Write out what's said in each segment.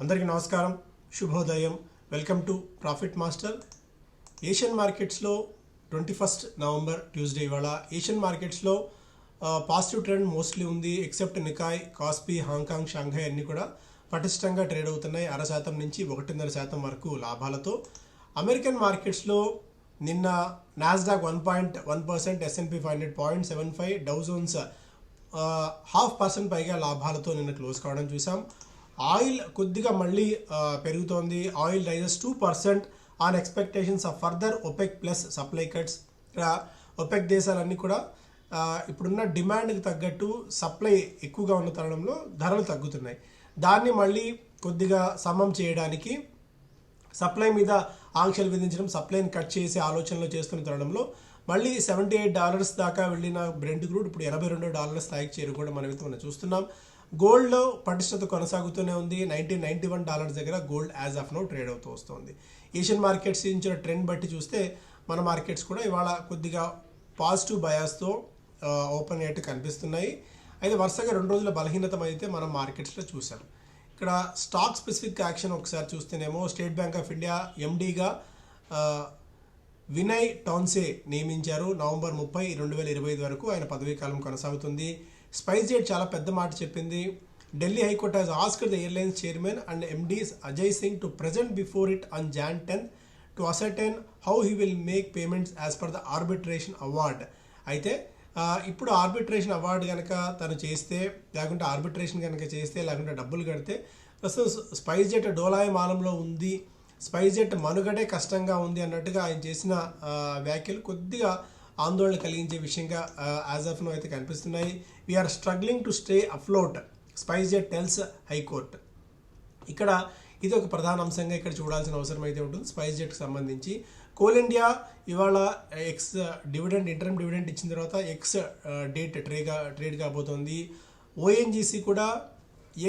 అందరికీ నమస్కారం, శుభోదయం. Welcome to profit master. Asian మార్కెట్స్లో 21 నవంబర్ ట్యూస్డే ఇవాళ ఏషియన్ మార్కెట్స్లో పాజిటివ్ ట్రెండ్ మోస్ట్లీ ఉంది. Except Nikkei, KOSPI, Hong Kong, Shanghai అన్నీ కూడా పటిష్టంగా ట్రేడ్ అవుతున్నాయి. 0.5% నుంచి 1.5% వరకు లాభాలతో. అమెరికన్ మార్కెట్స్లో నిన్న నాస్డాక్ 1.1%, S&P 500 0.75, డౌ జోన్స్ 0.5% పైగా లాభాలతో నిన్న క్లోజ్ కావడం చూసాం. ఆయిల్ కొద్దిగా మళ్ళీ పెరుగుతోంది. Oil rises 2% on expectations of further OPEC plus supply cuts. ఇక్కడ ఒపెక్ దేశాలన్నీ కూడా ఇప్పుడున్న డిమాండ్కి తగ్గట్టు సప్లై ఎక్కువగా ఉన్న తరుణంలో ధరలు తగ్గుతున్నాయి. దాన్ని మళ్ళీ కొద్దిగా సమం చేయడానికి సప్లై మీద ఆంక్షలు విధించడం, సప్లైని కట్ చేసే ఆలోచనలో చేస్తున్న తరుణంలో మళ్ళీ $78 దాకా వెళ్ళిన బ్రెంట్ క్రూడ్ ఇప్పుడు $82 స్థాయికి చేరుకోవడం మనం చూస్తున్నాం. గోల్డ్లో పటిష్టత కొనసాగుతూనే ఉంది. $1991 దగ్గర gold as of now trade అవుతూ వస్తుంది. ఏషియన్ మార్కెట్స్ ఇచ్చిన ట్రెండ్ బట్టి చూస్తే మన మార్కెట్స్ కూడా ఇవాళ కొద్దిగా పాజిటివ్ బయాస్తో ఓపెన్ అయ్యేట్టు కనిపిస్తున్నాయి. అయితే వరుసగా 2 రోజుల బలహీనత అయితే మనం మార్కెట్స్లో చూసాం. ఇక్కడ స్టాక్ స్పెసిఫిక్ యాక్షన్ ఒకసారి చూస్తేనేమో స్టేట్ బ్యాంక్ ఆఫ్ ఇండియా ఎండీగా వినయ్ టౌన్సే నియమించారు. నవంబర్ 30, 2025 వరకు ఆయన పదవీ కాలం కొనసాగుతుంది. స్పైస్ జెట్ చాలా పెద్ద మాట చెప్పింది. Delhi high court has asked the airlines chairman and MDs Ajay Singh to present before it on Jan 10th to ascertain how he will make payments as per the arbitration award. అయితే ఇప్పుడు arbitration award కనుక తను చేస్తే, లేకుంటే arbitration కనుక చేస్తే, లేకుంటే డబ్బులు కడితే ప్రస్తుతం స్పైస్ జెట్ డోలాయమానంలో ఉంది, స్పైస్ జెట్ మనుగడే కష్టంగా ఉంది అన్నట్టుగా ఆయన చేసిన వ్యాఖ్యలు కొద్దిగా ఆందోళన కలిగించే విషయంగా యాజ్ ఆఫ్ నో అయితే కనిపిస్తున్నాయి. We're struggling to stay afloat, SpiceJet tells high court. ఇక్కడ ఇది ఒక ప్రధాన అంశంగా ఇక్కడ చూడాల్సిన అవసరం అయితే ఉంటుంది స్పైస్ జెట్కి సంబంధించి. కోల్ ఇండియా ఇవాళ ఎక్స్ డివిడెండ్, ఇంటర్మ్ డివిడెండ్ ఇచ్చిన తర్వాత ఎక్స్ డేట్ ట్రేడ్ కాబోతోంది. ఓఎన్జీసీ కూడా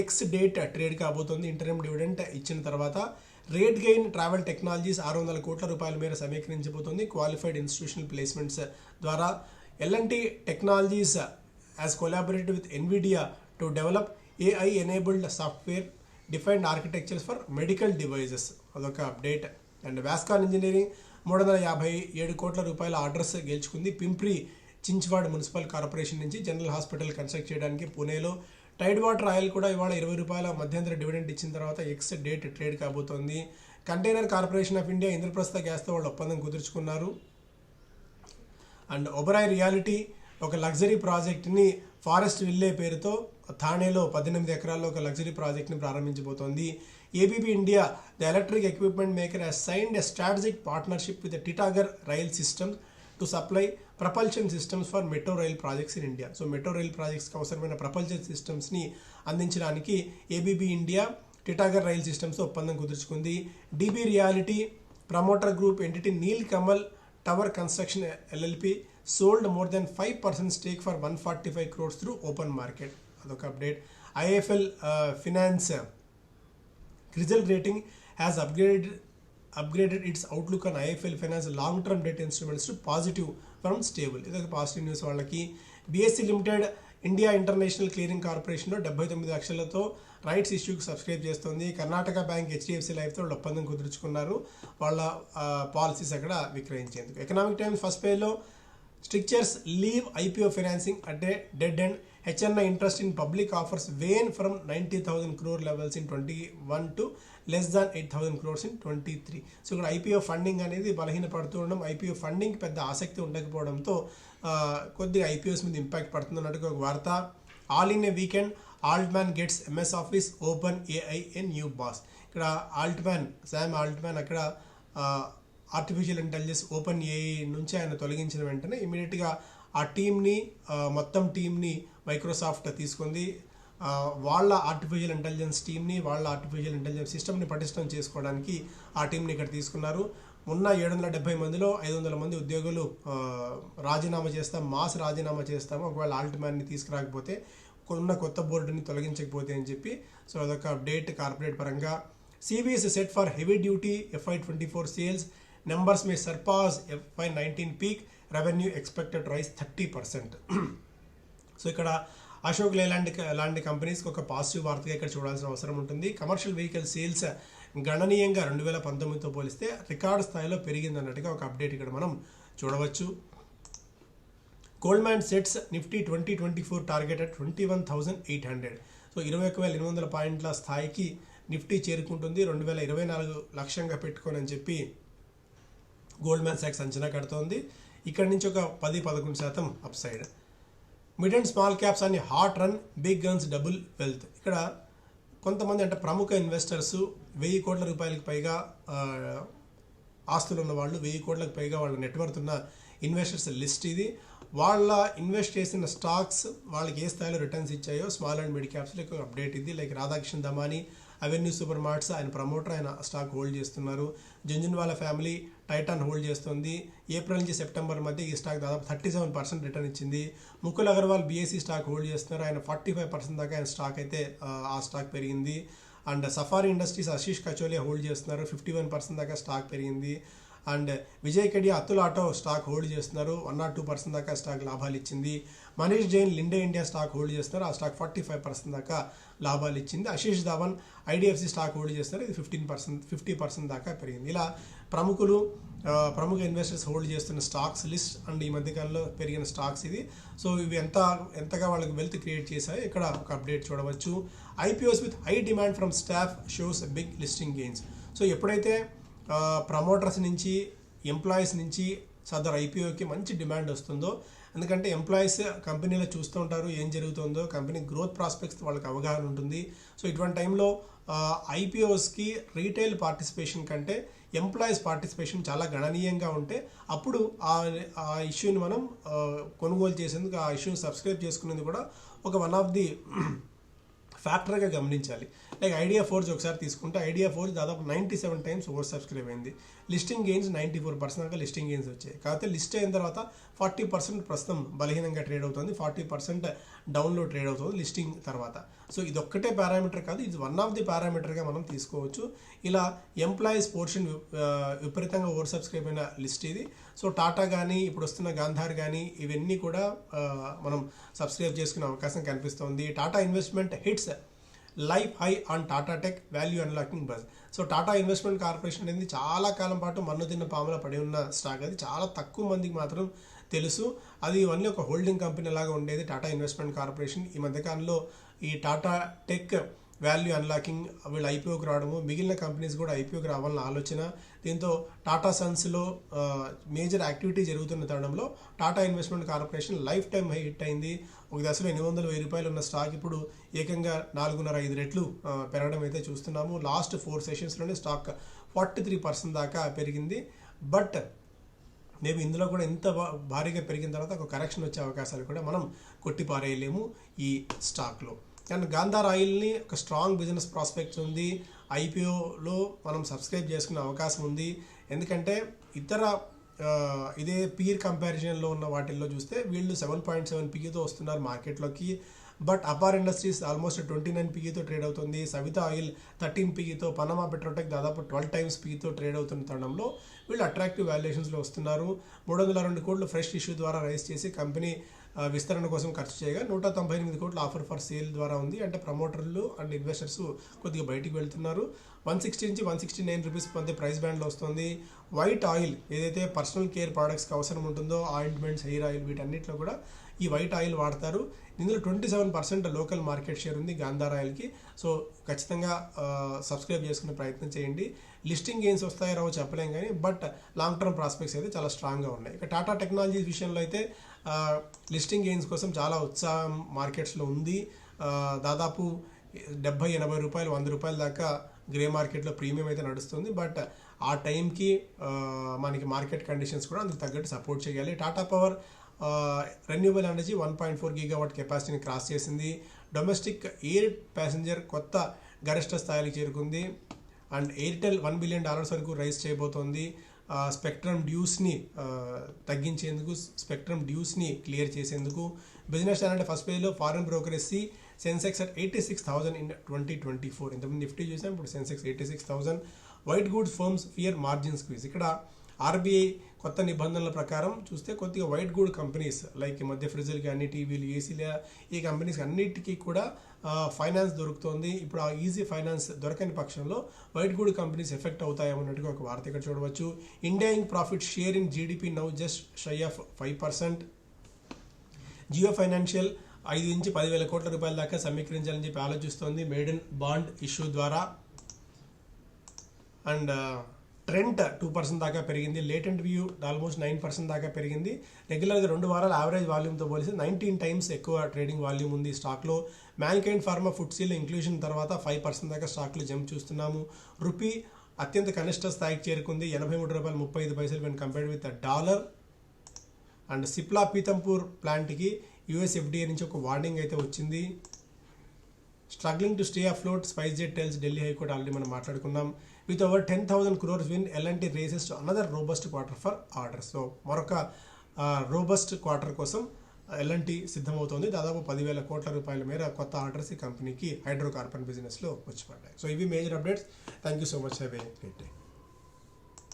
ఎక్స్ డేట్ ట్రేడ్ కాబోతోంది ఇంటర్మ్ డివిడెండ్ ఇచ్చిన తర్వాత. రేట్ గెయిన్ ట్రావెల్ టెక్నాలజీస్ 600 కోట్ల రూపాయల మేర సమీకరించబోతోంది క్వాలిఫైడ్ ఇన్స్టిట్యూషనల్ ప్లేస్మెంట్స్ ద్వారా. L N T technologies has collaborated with Nvidia to develop AI enabled software defined architectures for medical devices, అదొక అప్డేట్. అండ్ వాస్కాన్ ఇంజనీరింగ్ 357 కోట్ల రూపాయల ఆర్డర్స్ గెలుచుకుంది. పింప్రి చించ్వాడ్ మున్సిపల్ కార్పొరేషన్ నుంచి జనరల్ హాస్పిటల్ కన్స్ట్రక్ట్ చేయడానికి పూణేలో. టైడ్ వాటర్ ఆయిల్ కూడా ఇవాళ $20 మధ్యంతర డివిడెండ్ ఇచ్చిన తర్వాత ఎక్స్ డేట్ ట్రేడ్ కాబోతోంది. Container Corporation of India Indraprastha గ్యాస్తో వాళ్ళు ఒప్పందం కుదుర్చుకున్నారు. అండ్ ఒబరాయ్ రియాలిటీ ఒక లగ్జరీ ప్రాజెక్ట్ని ఫారెస్ట్ విల్లే పేరుతో థానేలో 18 ఎకరాల్లో ఒక లగ్జరీ ప్రాజెక్ట్ని ప్రారంభించబోతోంది. ABB India the electric equipment maker has signed a strategic partnership with Titagarh Rail Systems to supply propulsion systems for metro rail projects in India. So metro rail ప్రాజెక్ట్స్కి అవసరమైన propulsion సిస్టమ్స్ని అందించడానికి ఏబీబీ ఇండియా టిటాగర్ రైల్ సిస్టమ్స్తో ఒప్పందం కుదుర్చుకుంది. DB Realty promoter group entity Neel Kamal tower construction LLP sold more than 5% stake for 145 crores through open market. అదొక update. IIFL Finance CRISIL rating has upgraded its outlook on IIFL Finance long-term debt instruments to positive from stable. ఇదొక positive news వాళ్ళకి. BSE limited India international clearing కార్పొరేషన్లో 79 లక్షలతో rights ఇష్యూకి subscribe చేస్తుంది. Karnataka bank HDFC లైఫ్తో వాళ్ళు ఒప్పందం కుదుర్చుకున్నారు వాళ్ళ policies అక్కడ విక్రయించేందుకు. ఎకనామిక్ టైమ్స్ ఫస్ట్ పేజ్లో స్ట్రిక్చర్స్ లీవ్ IPO ఫైనాన్సింగ్ అంటే dead end. HNI interest in public offers wane from 90,000 crore levels in 21 to less than 8,000 crores in 23. So ఇక్కడ IPO ఫండింగ్ అనేది బలహీనపడుతూ ఉండడం, IPO ఫండింగ్ పెద్ద ఆసక్తి ఉండకపోవడంతో కొద్దిగా IPOs మీద ఇంపాక్ట్ పడుతుంది అన్నట్టుగా ఒక వార్త. All in a weekend Altman gets MS office open AI a new boss. ఇక్కడ శామ్ ఆల్ట్మ్యాన్ అక్కడ ఆర్టిఫిషియల్ ఇంటెలిజెన్స్ ఓపెన్ AI నుంచి ఆయన తొలగించిన వెంటనే ఇమీడియట్గా ఆ టీంని మొత్తం టీంని మైక్రోసాఫ్ట్ తీసుకుంది. వాళ్ళ ఆర్టిఫిషియల్ ఇంటెలిజెన్స్ టీంని, వాళ్ళ ఆర్టిఫిషియల్ ఇంటెలిజెన్స్ సిస్టమ్ని పటిష్టం చేసుకోవడానికి ఆ టీంని ఇక్కడ తీసుకున్నారు. ఉన్న 770 మందిలో 500 మంది ఉద్యోగులు రాజీనామా చేస్తాము ఒకవేళ ఆల్ట్మ్యాన్ని తీసుకురాకపోతే, ఉన్న కొత్త బోర్డుని తొలగించకపోతే అని చెప్పి. సో అదొక అప్డేట్ కార్పొరేట్ పరంగా. CVS set for heavy duty FY24 sales numbers may surpass FY19 peak, revenue expected to rise 30%. So ఇక్కడ అశోక్ లేలాండ్ లాంటి కంపెనీస్కి ఒక పాజిటివ్ వార్తగా ఇక్కడ చూడాల్సిన అవసరం ఉంటుంది. కమర్షియల్ వెహికల్ సేల్స్ గణనీయంగా 2019తో పోలిస్తే రికార్డు స్థాయిలో పెరిగిందన్నట్టుగా ఒక అప్డేట్ ఇక్కడ మనం చూడవచ్చు. Goldman sets Nifty 2024 target at 21,800. So 21,800 పాయింట్ల స్థాయికి నిఫ్టీ చేరుకుంటుంది 2024 లక్ష్యంగా పెట్టుకోనని చెప్పి గోల్డ్మ్యాన్ సాక్స్ అంచనా కడుతోంది. ఇక్కడ నుంచి ఒక 10-11% upside. Mid and small caps అని hot run, big guns double wealth. ఇక్కడ కొంతమంది అంటే ప్రముఖ ఇన్వెస్టర్స్ 1000 కోట్ల రూపాయలకు పైగా ఆస్తులు ఉన్న వాళ్ళు, 1000 కోట్లకు పైగా వాళ్ళ నెట్వర్త్ ఉన్న ఇన్వెస్టర్స్ లిస్ట్ ఇది. వాళ్ళ ఇన్వెస్ట్ చేసిన స్టాక్స్ వాళ్ళకి ఏ స్థాయిలో రిటర్న్స్ ఇచ్చాయో స్మాల్ అండ్ మిడ్ క్యాప్స్లో ఒక అప్డేట్ ఇది. Like Radhakrishna Damani, avenue super marts ఆయన ప్రమోటర్, ఆయన స్టాక్ హోల్డ్ చేస్తున్నారు. జంజన్వాలా ఫ్యామిలీ టైటాన్ హోల్డ్ చేస్తుంది. ఏప్రిల్ నుంచి సెప్టెంబర్ మధ్య ఈ స్టాక్ దాదాపు 37% రిటర్న్ ఇచ్చింది. Mukul Agarwal BSc stock hold చేస్తున్నారు. ఆయన 45% దాకా ఆయన స్టాక్ అయితే ఆ స్టాక్ పెరిగింది. And safari industries Ashish Kacholia hold చేస్తున్నారు, 51% దాకా స్టాక్ పెరిగింది. And Vijay Kadiya Atul auto stock hold చేస్తున్నారు, 1 or 2% దాకా స్టాక్ లాభాలు ఇచ్చింది. Manish Jain Linde India stock hold చేస్తున్నారు, ఆ స్టాక్ 45% దాకా లాభాలు ఇచ్చింది. Ashish Dhawan IDFC stock hold చేస్తున్నారు, ఇది 50% దాకా పెరిగింది. ఇలా ప్రముఖ ఇన్వెస్టర్స్ హోల్డ్ చేస్తున్న స్టాక్స్ లిస్ట్ అండ్ ఈ మధ్యకాలంలో పెరిగిన స్టాక్స్ ఇది. సో ఇవి ఎంతగా వాళ్ళకి వెల్త్ క్రియేట్ చేశాయో ఇక్కడ ఒక అప్డేట్ చూడవచ్చు. IPOs with high demand from staff shows big listing gains. So ఎప్పుడైతే ప్రమోటర్స్ నుంచి, ఎంప్లాయీస్ నుంచి సదర్ ఐపీఓకి మంచి డిమాండ్ వస్తుందో, ఎందుకంటే ఎంప్లాయీస్ కంపెనీలో చూస్తూ ఉంటారు ఏం జరుగుతుందో, కంపెనీ గ్రోత్ ప్రాస్పెక్ట్స్ వాళ్ళకి అవగాహన ఉంటుంది. సో ఇటువంటి టైంలో ఐపీఓస్కి రీటైల్ పార్టిసిపేషన్ కంటే ఎంప్లాయీస్ పార్టిసిపేషన్ చాలా గణనీయంగా ఉంటే అప్పుడు ఆ ఇష్యూని మనం కొనుగోలు చేసేందుకు, ఆ ఇష్యూని సబ్స్క్రైబ్ చేసుకునేందుకు కూడా ఒక వన్ ఆఫ్ ది ఫ్యాక్టర్గా గమనించాలి. లైక్ ఐడియా ఫోర్జ్ ఒకసారి తీసుకుంటే ఐడియా ఫోర్జ్ దాదాపు 97 times ఓవర్ సబ్స్క్రైబ్ అయింది. లిస్టింగ్ గెయిన్స్ 94% దాకా లిస్టింగ్ గెయిన్స్ వచ్చాయి. కాకపోతే లిస్ట్ అయిన తర్వాత 40% ప్రస్తుతం బలహీనంగా ట్రేడ్ అవుతుంది, 40% డౌన్లో ట్రేడ్ అవుతుంది లిస్టింగ్ తర్వాత. సో ఇది ఒక్కటే పారామీటర్ కాదు, ఇది వన్ ఆఫ్ ది పారామీటర్గా మనం తీసుకోవచ్చు. ఇలా ఎంప్లాయీస్ పోర్షన్ విపరీతంగా ఓవర్ సబ్స్క్రైబ్ అయిన లిస్ట్ ఇది. సో టాటా కానీ ఇప్పుడు వస్తున్న గాంధార్ కానీ ఇవన్నీ కూడా మనం సబ్స్క్రైబ్ చేసుకునే అవకాశం కనిపిస్తోంది. Tata investment hits life high on Tata tech value unlocking buzz. So Tata investment corporation అనేది చాలా కాలం పాటు మన్నుతిన్న పాముల పడి ఉన్న స్టాక్. అది చాలా తక్కువ మందికి మాత్రం తెలుసు. అది ఓన్లీ ఒక హోల్డింగ్ కంపెనీ లాగా ఉండేది టాటా ఇన్వెస్ట్మెంట్ కార్పొరేషన్. ఈ మధ్యకాలంలో ఈ టాటా టెక్ వాల్యూ అన్లాకింగ్ వీళ్ళు ఐపీఓకి రావడము, మిగిలిన కంపెనీస్ కూడా ఐపీఓకి రావాలన్న ఆలోచన. దీంతో టాటా సన్స్లో మేజర్ యాక్టివిటీ జరుగుతున్న తరుణంలో Tata investment corporation life time high hit అయింది. ఒక దశలో 800-1000 రూపాయలు ఉన్న స్టాక్ ఇప్పుడు ఏకంగా 4.5 రెట్లు పెరగడం అయితే చూస్తున్నాము. లాస్ట్ 4 సెషన్స్లోనే స్టాక్ 43% దాకా పెరిగింది. బట్ మేబీ ఇందులో కూడా ఇంత భారీగా పెరిగిన తర్వాత ఒక కరెక్షన్ వచ్చే అవకాశాలు కూడా మనం కొట్టిపారేయలేము ఈ స్టాక్లో. అండ్ గాంధార్ ఆయిల్ని ఒక స్ట్రాంగ్ బిజినెస్ ప్రాస్పెక్ట్స్ ఉంది, ఐపీఓలో మనం సబ్స్క్రైబ్ చేసుకునే అవకాశం ఉంది. ఎందుకంటే ఇదే పీర్ కంపారిజన్లో ఉన్న వాటిల్లో చూస్తే వీళ్ళు 7.7 PEతో వస్తున్నారు మార్కెట్లోకి. బట్ అపార్ ఇండస్ట్రీస్ ఆల్మోస్ట్ 29 PEతో ట్రేడ్ అవుతుంది, సవితా ఆయిల్ 13 PEతో, పనామా పెట్రోటెక్ దాదాపు 12 times PEతో ట్రేడ్ అవుతున్న తరుణంలో వీళ్ళు అట్రాక్టివ్ వాల్యుయేషన్స్లో వస్తున్నారు. 302 కోట్లు ఫ్రెష్ ఇష్యూ ద్వారా రైజ్ చేసి కంపెనీ విస్తరణ కోసం ఖర్చు చేయగా 198 కోట్లు ఆఫర్ ఫర్ సేల్ ద్వారా ఉంది. అంటే ప్రమోటర్లు అండ్ ఇన్వెస్టర్స్ కొద్దిగా బయటికి వెళ్తున్నారు. 160 నుంచి 169 రూపీస్ మధ్య ప్రైస్ బ్యాండ్లో వస్తుంది. వైట్ ఆయిల్ ఏదైతే పర్సనల్ కేర్ ప్రోడక్ట్స్కి అవసరం ఉంటుందో, ఆయింట్మెంట్స్, హెయిర్ ఆయిల్, వీటన్నిటిలో కూడా ఈ వైట్ ఆయిల్ వాడతారు. ఇందులో 27% లోకల్ మార్కెట్ షేర్ ఉంది గాంధార్ ఆయిల్కి. సో ఖచ్చితంగా సబ్స్క్రైబ్ చేసుకునే ప్రయత్నం చేయండి. లిస్టింగ్ గెయిన్స్ వస్తాయో రావో చెప్పలేం కానీ బట్ లాంగ్ టర్మ్ ప్రాస్పెక్ట్స్ అయితే చాలా స్ట్రాంగ్గా ఉన్నాయి. ఇక టాటా టెక్నాలజీస్ విషయంలో అయితే లిస్టింగ్ గెయిన్స్ కోసం చాలా ఉత్సాహం మార్కెట్స్లో ఉంది. దాదాపు 70-80 రూపాయలు, 100 రూపాయల దాకా గ్రే మార్కెట్లో ప్రీమియం అయితే నడుస్తుంది. బట్ ఆ టైంకి మనకి మార్కెట్ కండిషన్స్ కూడా అందుకు తగ్గట్టు సపోర్ట్ చేయాలి. Tata power renewable energy 1.4 GW కెపాసిటీని క్రాస్ చేసింది. డొమెస్టిక్ ఎయిర్ ప్యాసింజర్ కొత్త గరిష్ట స్థాయికి చేరుకుంది. అండ్ ఎయిర్టెల్ $1 బిలియన్ వరకు రైజ్ చేయబోతోంది. స్పెక్ట్రమ్ డ్యూస్ని తగ్గించేందుకు, స్పెక్ట్రమ్ డ్యూస్ని క్లియర్ చేసేందుకు. బిజినెస్ ఛానల్ ఫస్ట్ పేజ్లో foreign brokerage Sensex at 86,000 in 2024. ఇంతకుముందు నిఫ్టీ చూసాం, ఇప్పుడు Sensex 86,000. White goods firms fear margin squeeze. ఇక్కడ ఆర్బీఐ కొత్త నిబంధనల ప్రకారం చూస్తే కొద్దిగా వైట్ గుడ్ కంపెనీస్ లైక్ ఈ మధ్య ఫ్రిడ్జ్లకి అన్ని టీవీలు ఏసీలు ఈ కంపెనీస్ అన్నిటికీ కూడా ఫైనాన్స్ దొరుకుతుంది. ఇప్పుడు ఆ ఈజీ ఫైనాన్స్ దొరకని పక్షంలో వైట్ గుడ్ కంపెనీస్ ఎఫెక్ట్ అవుతాయన్నట్టుగా ఒక వార్త ఇక్కడ చూడవచ్చు. India profit share in GDP now just shy of 5%. Jio financial 5 నుంచి 10,000 కోట్ల రూపాయల దాకా సమీకరించాలని చెప్పి ఆలోచిస్తోంది మేడన్ బాండ్ ఇష్యూ ద్వారా. అండ్ ట్రెంట్ 2% దాకా పెరిగింది. లేటెంట్ వ్యూ ఆల్మోస్ట్ 9% దాకా పెరిగింది. రెగ్యులర్గా 2 వారాల యావరేజ్ వాల్యూమ్తో పోలిస్తే 19 టైమ్స్ ఎక్కువ ట్రేడింగ్ వాల్యూమ్ ఉంది స్టాక్లో. మ్యాన్కైండ్ ఫార్మా ఫుడ్సీల్ ఇంక్లూషన్ తర్వాత 5% దాకా స్టాక్లో జంప్ చూస్తున్నాము. రూపీ అత్యంత కనిష్ట స్థాయికి చేరుకుంది, 83 రూపాయలు 35 పైసలు when compared with dollar. And Cipla Pithampur ప్లాంట్కి యూఎస్ ఎఫ్డీఏ నుంచి ఒక వార్నింగ్ అయితే వచ్చింది. Struggling to stay afloat, SpiceJet tells Delhi high court already మనం మాట్లాడుకున్నాం. With over 10,000 crores win LNT races to another robust quarter for order. So మరొక రోబస్ట్ క్వార్టర్ కోసం ఎల్ఎన్టీ సిద్ధమవుతోంది. దాదాపు 10,000 కోట్ల రూపాయల మేర కొత్త ఆర్డర్స్ ఈ కంపెనీకి హైడ్రోకార్బన్ బిజినెస్లో వచ్చి పడ్డాయి. సో ఇవి major updates. Thank you so much. Have a great day.